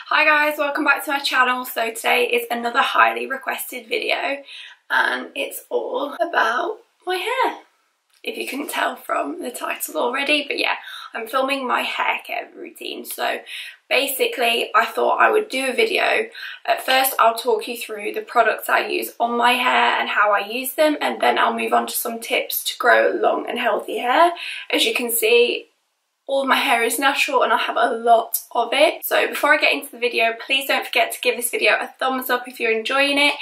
Hi guys, welcome back to my channel. So today is another highly requested video and it's all about my hair, if you couldn't tell from the title already. But yeah, I'm filming my hair care routine. So basically I thought I would do a video. At first I'll talk you through the products I use on my hair and how I use them, and then I'll move on to some tips to grow long and healthy hair. As you can see, all of my hair is natural and I have a lot of it. So before I get into the video, please don't forget to give this video a thumbs up if you're enjoying it.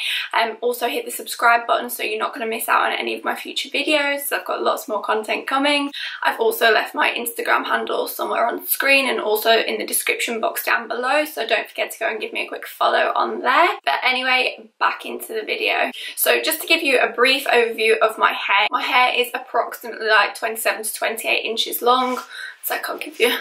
Also hit the subscribe button so you're not going to miss out on any of my future videos. I've got lots more content coming. I've also left my Instagram handle somewhere on the screen and also in the description box down below, so don't forget to go and give me a quick follow on there. But anyway, back into the video. So just to give you a brief overview of my hair is approximately like 27 to 28 inches long. So I can't give you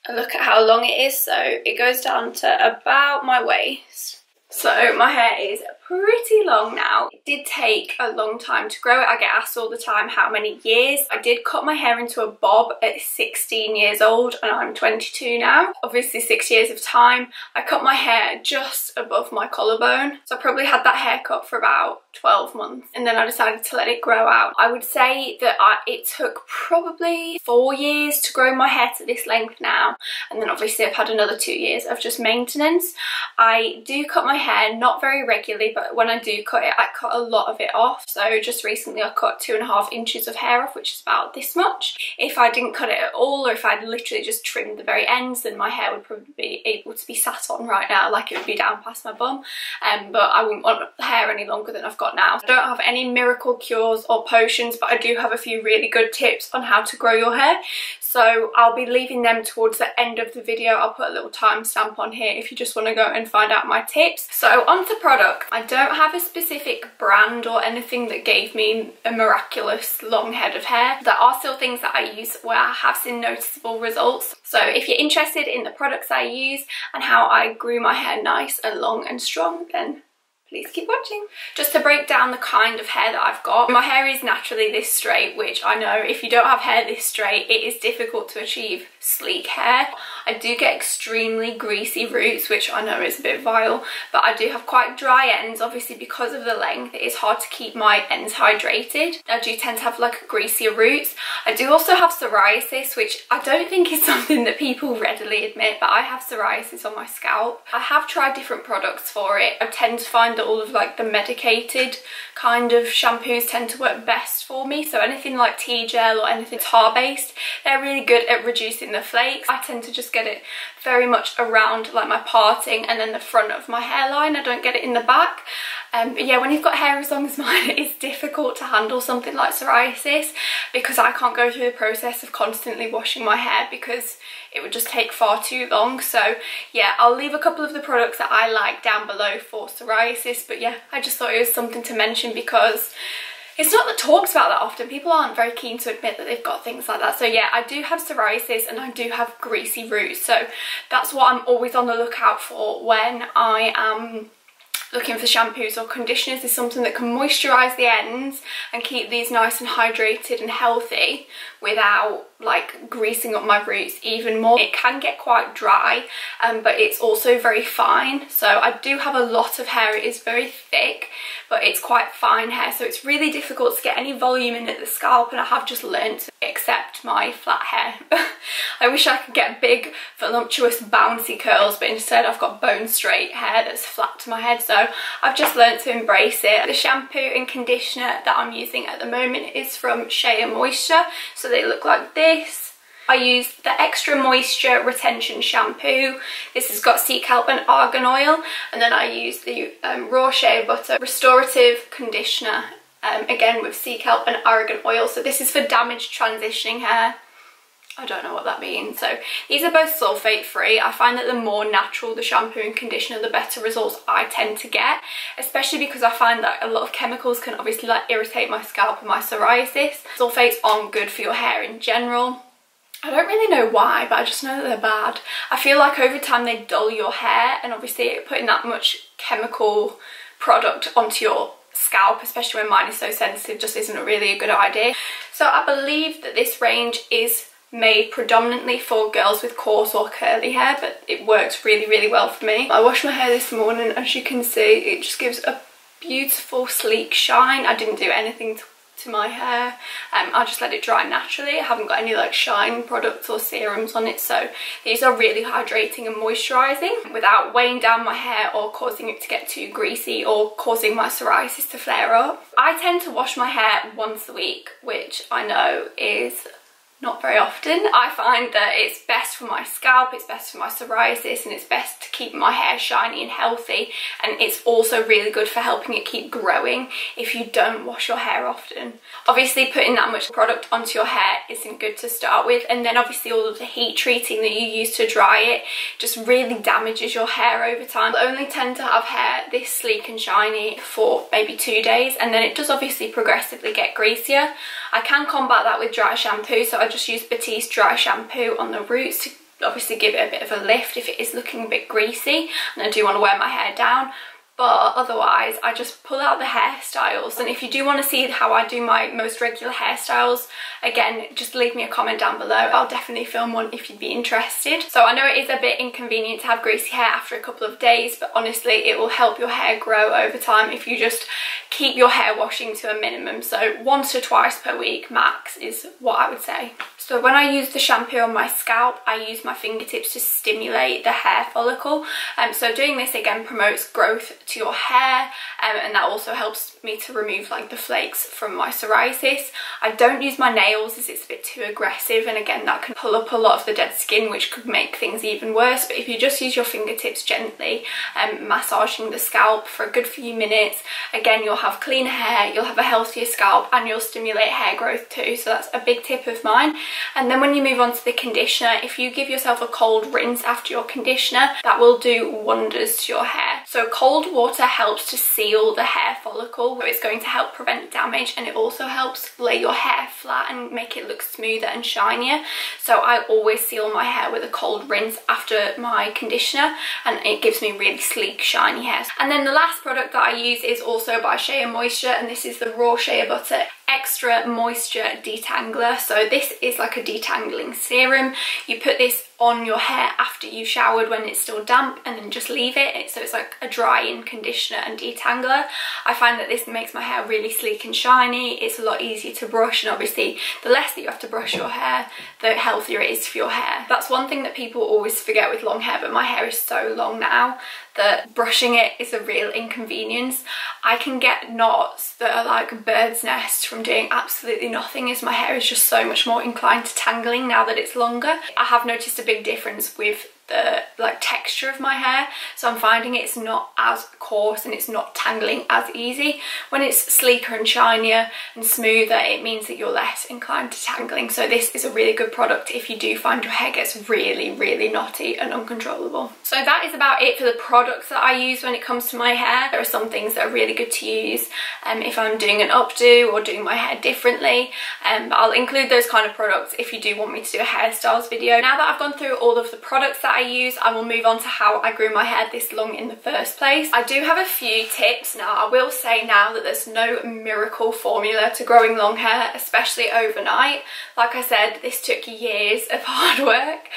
a look at how long it is. So it goes down to about my waist. So my hair is pretty long now. It did take a long time to grow it. I get asked all the time how many years. I did cut my hair into a bob at 16 years old and I'm 22 now. Obviously 6 years of time. I cut my hair just above my collarbone. So I probably had that haircut for about 12 months and then I decided to let it grow out. I would say that it took probably 4 years to grow my hair to this length now, and then obviously I've had another 2 years of just maintenance. I do cut my hair, not very regularly, but when I do cut it, I cut a lot of it off. So just recently I cut 2.5 inches of hair off, which is about this much. If I didn't cut it at all, or if I'd literally just trimmed the very ends, then my hair would probably be able to be sat on right now, like it would be down past my bum. But I wouldn't want the hair any longer than I've got now. I don't have any miracle cures or potions, but I do have a few really good tips on how to grow your hair. So I'll be leaving them towards the end of the video. I'll put a little timestamp on here if you just want to go and find out my tips. So on to product. I don't have a specific brand or anything that gave me a miraculous long head of hair. There are still things that I use where I have seen noticeable results. So if you're interested in the products I use and how I grew my hair nice and long and strong, then please keep watching. Just to break down the kind of hair that I've got. My hair is naturally this straight, which I know if you don't have hair this straight, it is difficult to achieve sleek hair. I do get extremely greasy roots, which I know is a bit vile, but I do have quite dry ends. Obviously because of the length, it is hard to keep my ends hydrated. I do tend to have like greasier roots. I do also have psoriasis, which I don't think is something that people readily admit, but I have psoriasis on my scalp. I have tried different products for it. I tend to find that all of like the medicated kind of shampoos tend to work best for me. So anything like tea gel or anything tar based, they're really good at reducing the flakes. I tend to just get it very much around like my parting and then the front of my hairline. I don't get it in the back. But yeah, when you've got hair as long as mine, it's difficult to handle something like psoriasis because I can't go through the process of constantly washing my hair because it would just take far too long. So yeah, I'll leave a couple of the products that I like down below for psoriasis, but yeah, I just thought it was something to mention because it's not that talked about that often. People aren't very keen to admit that they've got things like that. So yeah, I do have psoriasis and I do have greasy roots, so that's what I'm always on the lookout for when I am looking for shampoos or conditioners, is something that can moisturise the ends and keep these nice and hydrated and healthy without like greasing up my roots even more. It can get quite dry, but it's also very fine. So I do have a lot of hair. It is very thick, but it's quite fine hair, so it's really difficult to get any volume in at the scalp, and I have just learned to accept my flat hair. I wish I could get big voluptuous bouncy curls, but instead I've got bone straight hair that's flat to my head, so I've just learned to embrace it. The shampoo and conditioner that I'm using at the moment is from Shea Moisture, so they look like this. I use the Extra Moisture Retention Shampoo. This has got sea kelp and argan oil, and then I use the Raw Shea Butter Restorative Conditioner, again with sea kelp and argan oil. So this is for damaged transitioning hair. I don't know what that means. So these are both sulfate free. I find that the more natural the shampoo and conditioner, the better results I tend to get, especially because I find that a lot of chemicals can obviously like irritate my scalp and my psoriasis. Sulfates aren't good for your hair in general. I don't really know why, but I just know that they're bad. I feel like over time they dull your hair, and obviously putting that much chemical product onto your scalp, especially when mine is so sensitive, just isn't really a good idea. So I believe that this range is made predominantly for girls with coarse or curly hair, but it works really, really well for me. I washed my hair this morning. As you can see, it just gives a beautiful sleek shine. I didn't do anything to my hair. I just let it dry naturally. I haven't got any like shine products or serums on it, so these are really hydrating and moisturising without weighing down my hair or causing it to get too greasy or causing my psoriasis to flare up. I tend to wash my hair once a week, which I know is not very often. I find that it's best for my scalp, it's best for my psoriasis, and it's best to keep my hair shiny and healthy, and it's also really good for helping it keep growing if you don't wash your hair often. Obviously putting that much product onto your hair isn't good to start with, and then obviously all of the heat treating that you use to dry it just really damages your hair over time. I only tend to have hair this sleek and shiny for maybe 2 days, and then it does obviously progressively get greasier. I can combat that with dry shampoo, so I just use Batiste dry shampoo on the roots to obviously give it a bit of a lift if it is looking a bit greasy and I do want to wear my hair down. But otherwise I just pull out the hairstyles, and if you do want to see how I do my most regular hairstyles, again, just leave me a comment down below. I'll definitely film one if you'd be interested. So I know it is a bit inconvenient to have greasy hair after a couple of days, but honestly it will help your hair grow over time if you just keep your hair washing to a minimum. So 1 to 2 per week max is what I would say. So when I use the shampoo on my scalp, I use my fingertips to stimulate the hair follicle. So doing this again promotes growth to your hair, and that also helps me to remove like the flakes from my psoriasis. I don't use my nails as it's a bit too aggressive, and again that can pull up a lot of the dead skin, which could make things even worse. But if you just use your fingertips gently, massaging the scalp for a good few minutes, again you'll have cleaner hair, you'll have a healthier scalp, and you'll stimulate hair growth too. So that's a big tip of mine. And then when you move on to the conditioner, if you give yourself a cold rinse after your conditioner, that will do wonders to your hair. So cold water helps to seal the hair follicle, so it's going to help prevent damage, and it also helps lay your hair flat and make it look smoother and shinier. So I always seal my hair with a cold rinse after my conditioner, and it gives me really sleek, shiny hair. And then the last product that I use is also by Shea Moisture, and this is the Raw Shea Butter Extra Moisture Detangler. So this is like a detangling serum. You put this on your hair after you showered when it's still damp, and then just leave it, so it's like a drying conditioner and detangler. I find that this makes my hair really sleek and shiny. It's a lot easier to brush, and obviously the less that you have to brush your hair, the healthier it is for your hair. That's one thing that people always forget with long hair, but my hair is so long now that brushing it is a real inconvenience. I can get knots that are like bird's nests from doing absolutely nothing, as my hair is just so much more inclined to tangling now that it's longer. I have noticed a big difference with the like texture of my hair, so I'm finding it's not as coarse and it's not tangling as easy. When it's sleeker and shinier and smoother, it means that you're less inclined to tangling. So this is a really good product if you do find your hair gets really, really knotty and uncontrollable. So that is about it for the products that I use when it comes to my hair. There are some things that are really good to use if I'm doing an updo or doing my hair differently, but I'll include those kind of products if you do want me to do a hairstyles video. Now that I've gone through all of the products that I use, I will move on to how I grew my hair this long in the first place. I do have a few tips. Now I will say now that there's no miracle formula to growing long hair, especially overnight. Like I said, this took years of hard work,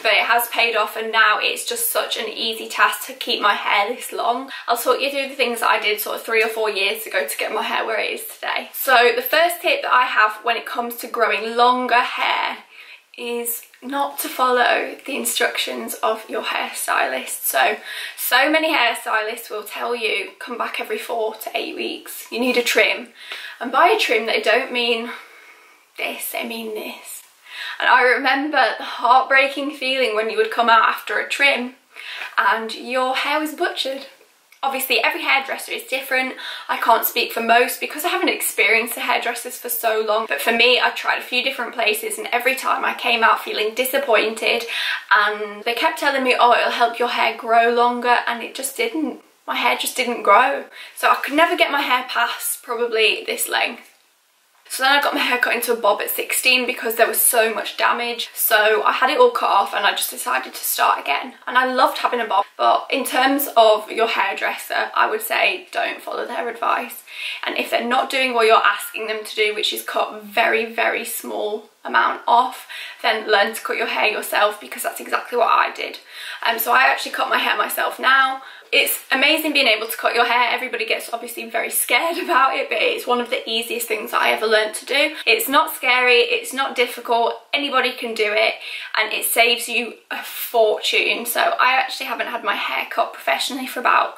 but it has paid off, and now it's just such an easy task to keep my hair this long. I'll talk you through the things that I did sort of 3 or 4 years ago to get my hair where it is today. So the first tip that I have when it comes to growing longer hair is not to follow the instructions of your hairstylist. So many hairstylists will tell you come back every 4 to 8 weeks, you need a trim, and by a trim they don't mean this, they mean this. And I remember the heartbreaking feeling when you would come out after a trim and your hair was butchered. Obviously every hairdresser is different. I can't speak for most because I haven't experienced the hairdressers for so long, but for me I tried a few different places, and every time I came out feeling disappointed, and they kept telling me, oh, it'll help your hair grow longer, and it just didn't. My hair just didn't grow, so I could never get my hair past probably this length. So then I got my hair cut into a bob at 16 because there was so much damage. So I had it all cut off and I just decided to start again. And I loved having a bob. But in terms of your hairdresser, I would say don't follow their advice. And if they're not doing what you're asking them to do, which is cut very, very small amount off, then learn to cut your hair yourself, because that's exactly what I did. So I actually cut my hair myself now. It's amazing being able to cut your hair. Everybody gets obviously very scared about it, but it's one of the easiest things that I ever learned to do. It's not scary, it's not difficult, anybody can do it, and it saves you a fortune. So I actually haven't had my hair cut professionally for about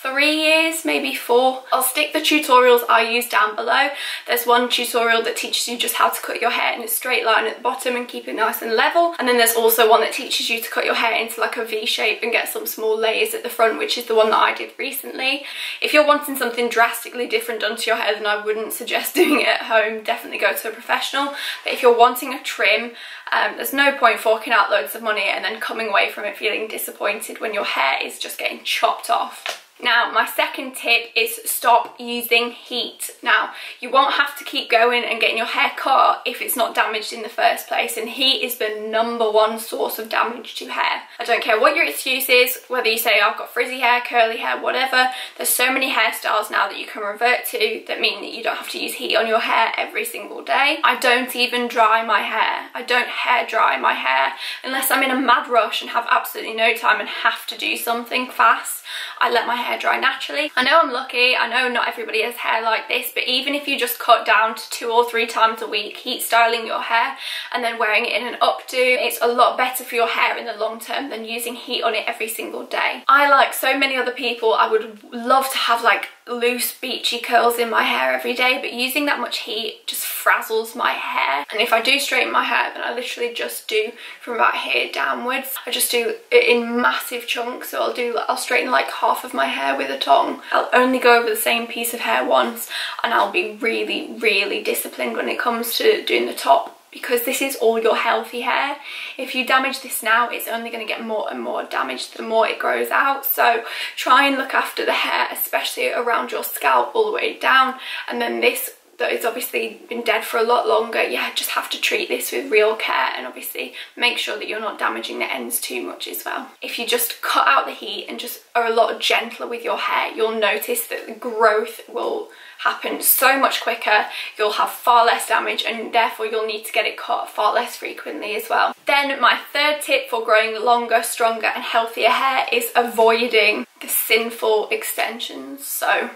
3 years, maybe 4. I'll stick the tutorials I use down below. There's one tutorial that teaches you just how to cut your hair in a straight line at the bottom and keep it nice and level, and then there's also one that teaches you to cut your hair into like a V shape and get some small layers at the front, which is the one that I did recently. If you're wanting something drastically different done to your hair, then I wouldn't suggest doing it at home. Definitely go to a professional. But if you're wanting a trim, there's no point forking out loads of money and then coming away from it feeling disappointed when your hair is just getting chopped off. Now, my second tip is stop using heat. Now, you won't have to keep going and getting your hair cut if it's not damaged in the first place, and heat is the #1 source of damage to hair. I don't care what your excuse is, whether you say I've got frizzy hair, curly hair, whatever. There's so many hairstyles now that you can revert to that mean that you don't have to use heat on your hair every single day. I don't even dry my hair. I don't hair dry my hair unless I'm in a mad rush and have absolutely no time and have to do something fast. I let my hair dry naturally. I know I'm lucky, I know not everybody has hair like this, but even if you just cut down to 2 or 3 times a week, heat styling your hair and then wearing it in an updo, it's a lot better for your hair in the long term than using heat on it every single day. I, like so many other people, I would love to have like loose beachy curls in my hair every day, but using that much heat just frazzles my hair. And if I do straighten my hair, then I literally just do from about here downwards. I just do it in massive chunks, so I'll straighten like half of my hair with a tong. I'll only go over the same piece of hair once, and I'll be really, really disciplined when it comes to doing the top, because this is all your healthy hair. If you damage this now, it's only going to get more and more damaged the more it grows out. So try and look after the hair, especially around your scalp all the way down. And then this that has obviously been dead for a lot longer, yeah, just have to treat this with real care, and obviously make sure that you're not damaging the ends too much as well. If you just cut out the heat and just are a lot gentler with your hair, you'll notice that the growth will happen so much quicker. You'll have far less damage, and therefore you'll need to get it cut far less frequently as well. Then my third tip for growing longer, stronger and healthier hair is avoiding the sinful extensions. So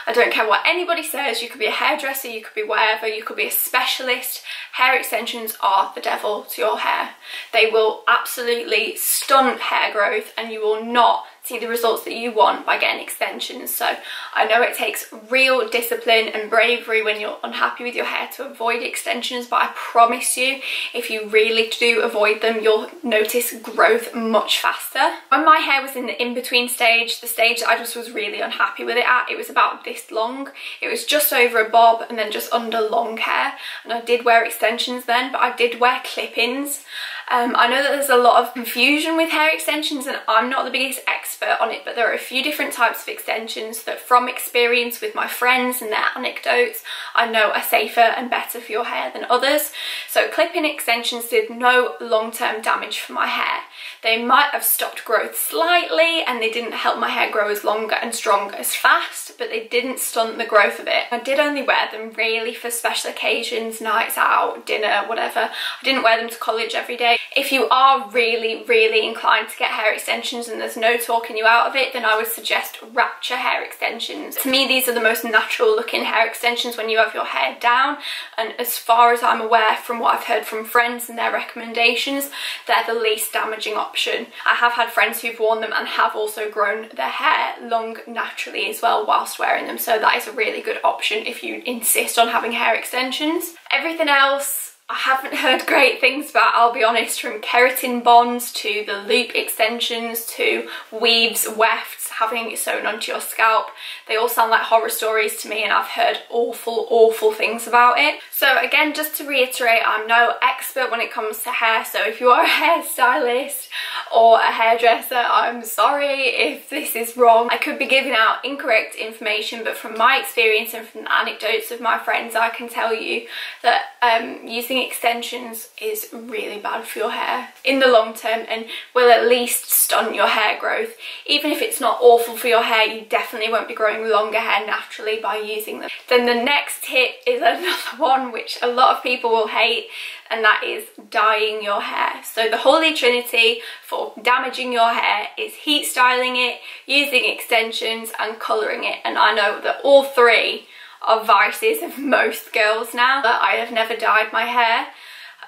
I don't care what anybody says, you could be a hairdresser, you could be whatever, you could be a specialist. Hair extensions are the devil to your hair. They will absolutely stunt hair growth, and you will not see the results that you want by getting extensions. So I know it takes real discipline and bravery when you're unhappy with your hair to avoid extensions, but I promise you, if you really do avoid them, you'll notice growth much faster. When my hair was in the in-between stage, the stage that I just was really unhappy with it at, it was about this long. It was just over a bob and then just under long hair, and I did wear extensions then, but I did wear clip-ins. I know that there's a lot of confusion with hair extensions, and I'm not the biggest expert on it, but there are a few different types of extensions that, from experience with my friends and their anecdotes, I know are safer and better for your hair than others. So clip-in extensions did no long-term damage for my hair. They might have stopped growth slightly, and they didn't help my hair grow as longer and stronger as fast, but they didn't stunt the growth of it. I did only wear them really for special occasions, nights out, dinner, whatever. I didn't wear them to college every day. If you are really, really inclined to get hair extensions and there's no talking you out of it, then I would suggest Rapture hair extensions. To me, these are the most natural looking hair extensions when you have your hair down, and as far as I'm aware from what I've heard from friends and their recommendations, they're the least damaging option. I have had friends who've worn them and have also grown their hair long naturally as well whilst wearing them, so that is a really good option if you insist on having hair extensions. Everything else I haven't heard great things about, I'll be honest, from keratin bonds to the loop extensions to weaves, wefts, having it sewn onto your scalp. They all sound like horror stories to me, and I've heard awful, awful things about it. So again, just to reiterate, I'm no expert when it comes to hair, so if you are a hairstylist or a hairdresser, I'm sorry if this is wrong. I could be giving out incorrect information, but from my experience and from the anecdotes of my friends, I can tell you that using extensions is really bad for your hair in the long term and will at least stunt your hair growth. Even if it's not awful for your hair, you definitely won't be growing longer hair naturally by using them. Then the next tip is another one which a lot of people will hate, and that is dyeing your hair. So the holy trinity for damaging your hair is heat styling it, using extensions and colouring it. And I know that all three are vices of most girls now. But I have never dyed my hair.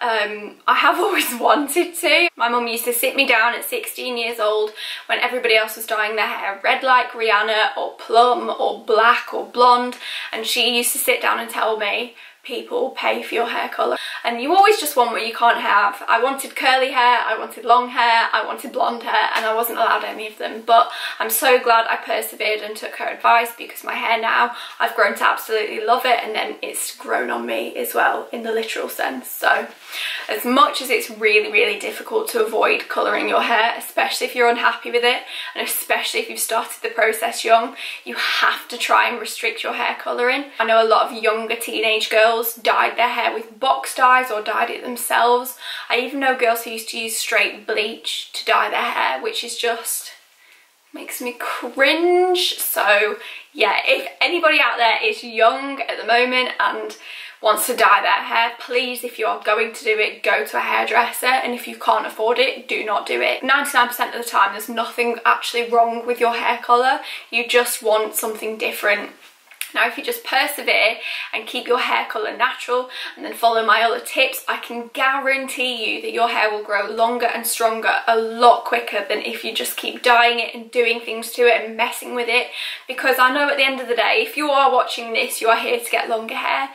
I have always wanted to. My mum used to sit me down at 16 years old when everybody else was dyeing their hair red like Rihanna or plum or black or blonde, and she used to sit down and tell me, people pay for your hair colour and you always just want what you can't have. I wanted curly hair, I wanted long hair, I wanted blonde hair, and I wasn't allowed any of them. But I'm so glad I persevered and took her advice, because my hair now, I've grown to absolutely love it, and then it's grown on me as well in the literal sense. So as much as it's really difficult to avoid colouring your hair, especially if you're unhappy with it, and especially if you've started the process young, you have to try and restrict your hair colouring. I know a lot of younger teenage girls dyed their hair with box dyes or dyed it themselves. I even know girls who used to use straight bleach to dye their hair, which is just makes me cringe. So yeah, if anybody out there is young at the moment and wants to dye their hair, please, if you are going to do it, go to a hairdresser, and if you can't afford it, do not do it. 99% of the time there's nothing actually wrong with your hair colour, you just want something different. Now if you just persevere and keep your hair colour natural and then follow my other tips, I can guarantee you that your hair will grow longer and stronger a lot quicker than if you just keep dyeing it and doing things to it and messing with it. Because I know at the end of the day, if you are watching this, you are here to get longer hair.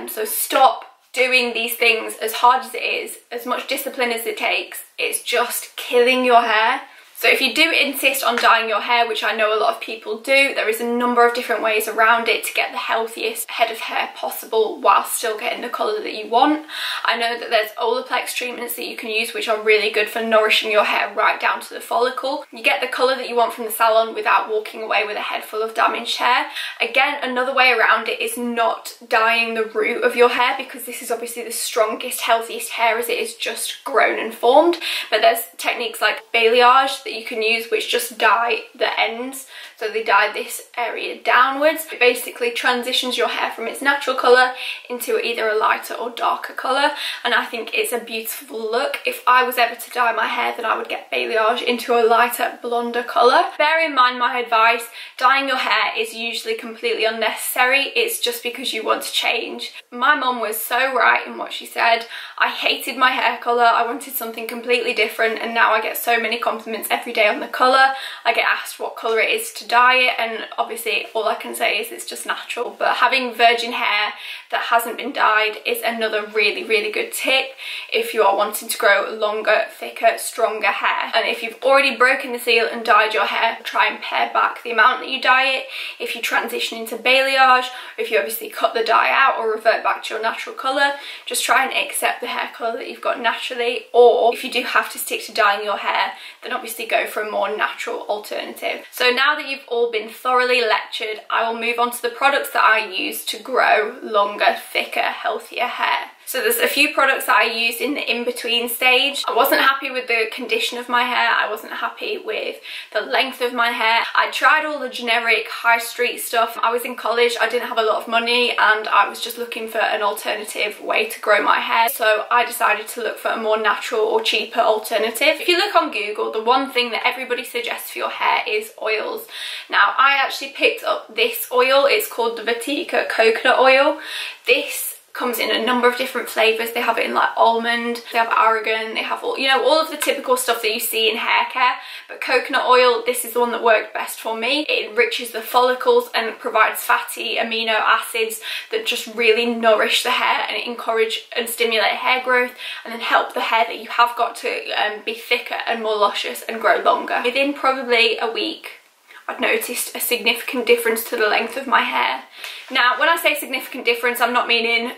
So stop doing these things, as hard as it is, as much discipline as it takes. It's just killing your hair. So if you do insist on dyeing your hair, which I know a lot of people do, there is a number of different ways around it to get the healthiest head of hair possible while still getting the colour that you want. I know that there's Olaplex treatments that you can use which are really good for nourishing your hair right down to the follicle. You get the colour that you want from the salon without walking away with a head full of damaged hair. Again, another way around it is not dyeing the root of your hair, because this is obviously the strongest, healthiest hair as it is just grown and formed. But there's techniques like balayage that you can use which just dye the ends, so they dye this area downwards. It basically transitions your hair from its natural colour into either a lighter or darker colour, and I think it's a beautiful look. If I was ever to dye my hair, then I would get balayage into a lighter, blonder colour. Bear in mind my advice, dyeing your hair is usually completely unnecessary. It's just because you want to change. My mum was so right in what she said. I hated my hair colour, I wanted something completely different, and now I get so many compliments every day on the colour. I get asked what colour it is to dye it, and obviously all I can say is it's just natural. But having virgin hair that hasn't been dyed is another really good tip if you are wanting to grow longer, thicker, stronger hair. And if you've already broken the seal and dyed your hair, try and pare back the amount that you dye it. If you transition into balayage, or if you obviously cut the dye out or revert back to your natural colour, just try and accept the hair colour that you've got naturally. Or if you do have to stick to dyeing your hair, then obviously go for a more natural alternative. So now that you've all been thoroughly lectured, I will move on to the products that I use to grow longer, thicker, healthier hair. So there's a few products that I used in the in-between stage. I wasn't happy with the condition of my hair, I wasn't happy with the length of my hair. I tried all the generic high street stuff. I was in college, I didn't have a lot of money, and I was just looking for an alternative way to grow my hair. So I decided to look for a more natural or cheaper alternative. If you look on Google, the one thing that everybody suggests for your hair is oils. Now I actually picked up this oil, it's called the Vatika coconut oil. This comes in a number of different flavours. They have it in like almond, they have argan, they have all, you know, all of the typical stuff that you see in hair care. But coconut oil, this is the one that worked best for me. It enriches the follicles and provides fatty amino acids that just really nourish the hair and encourage and stimulate hair growth, and then help the hair that you have got to be thicker and more luscious and grow longer. Within probably a week, I'd noticed a significant difference to the length of my hair. Now, when I say significant difference, I'm not meaning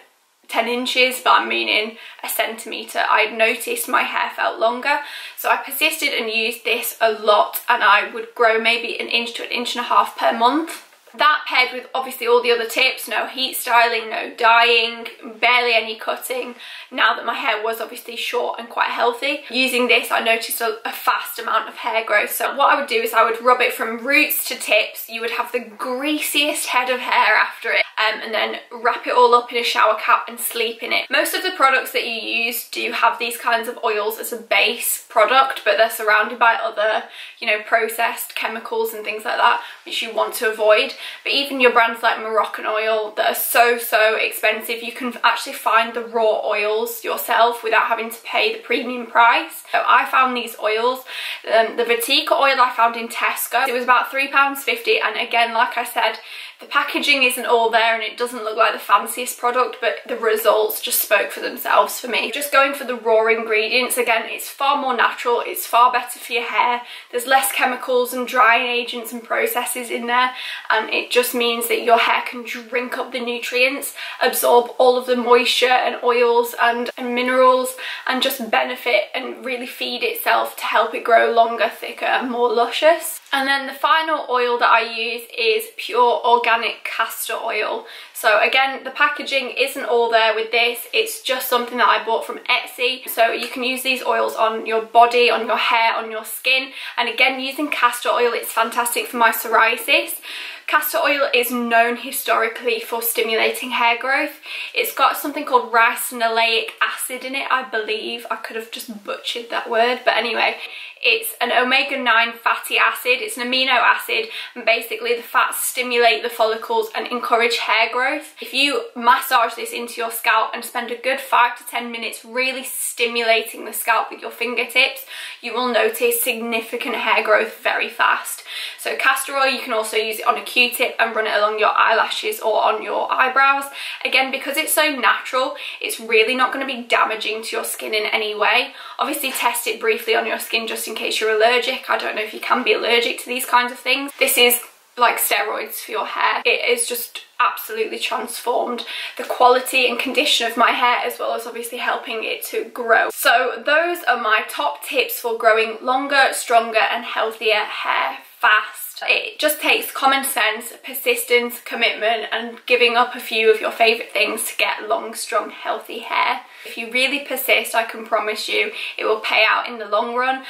10 inches, but I'm meaning a centimetre. I noticed my hair felt longer, so I persisted and used this a lot, and I would grow maybe an inch to an inch and a half per month. That paired with obviously all the other tips, no heat styling, no dyeing, barely any cutting, now that my hair was obviously short and quite healthy. Using this, I noticed a fast amount of hair growth. So what I would do is I would rub it from roots to tips. You would have the greasiest head of hair after it, and then wrap it all up in a shower cap and sleep in it. Most of the products that you use do have these kinds of oils as a base product, but they're surrounded by other, you know, processed chemicals and things like that, which you want to avoid. But even your brands like Moroccan oil that are so expensive, you can actually find the raw oils yourself without having to pay the premium price. So I found these oils, the Vatica oil I found in Tesco. It was about £3.50, and again, like I said, the packaging isn't all there and it doesn't look like the fanciest product, but the results just spoke for themselves for me. Just going for the raw ingredients, again, it's far more natural, it's far better for your hair, there's less chemicals and drying agents and processes in there, and it just means that your hair can drink up the nutrients, absorb all of the moisture and oils and minerals, and just benefit and really feed itself to help it grow longer, thicker and more luscious. And then the final oil that I use is pure organic castor oil. So again, the packaging isn't all there with this, it's just something that I bought from Etsy. So you can use these oils on your body, on your hair, on your skin. And again, using castor oil, it's fantastic for my psoriasis. Castor oil is known historically for stimulating hair growth. It's got something called ricinoleic acid in it, I believe. I could have just butchered that word, but anyway, it's an omega-9 fatty acid. It's an amino acid, and basically the fats stimulate the follicles and encourage hair growth. If you massage this into your scalp and spend a good 5 to 10 minutes really stimulating the scalp with your fingertips, you will notice significant hair growth very fast. So castor oil, you can also use it on a Q-tip and run it along your eyelashes or on your eyebrows. Again, because it's so natural, it's really not going to be damaging to your skin in any way. Obviously test it briefly on your skin just in case you're allergic. I don't know if you can be allergic to these kinds of things. This is like steroids for your hair. It is just absolutely transformed the quality and condition of my hair, as well as obviously helping it to grow. So those are my top tips for growing longer, stronger and healthier hair fast. It just takes common sense, persistence, commitment and giving up a few of your favourite things to get long, strong, healthy hair. If you really persist, I can promise you it will pay out in the long run.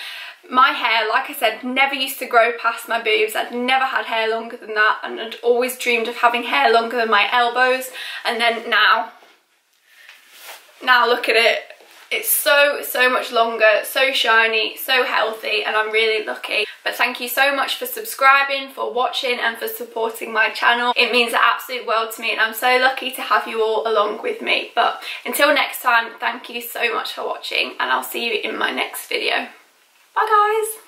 My hair, like I said, never used to grow past my boobs. I'd never had hair longer than that, and I'd always dreamed of having hair longer than my elbows. And then now look at it. It's so much longer, so shiny, so healthy, and I'm really lucky. But thank you so much for subscribing, for watching and for supporting my channel. It means the absolute world to me, and I'm so lucky to have you all along with me. But until next time, thank you so much for watching, and I'll see you in my next video. Bye guys!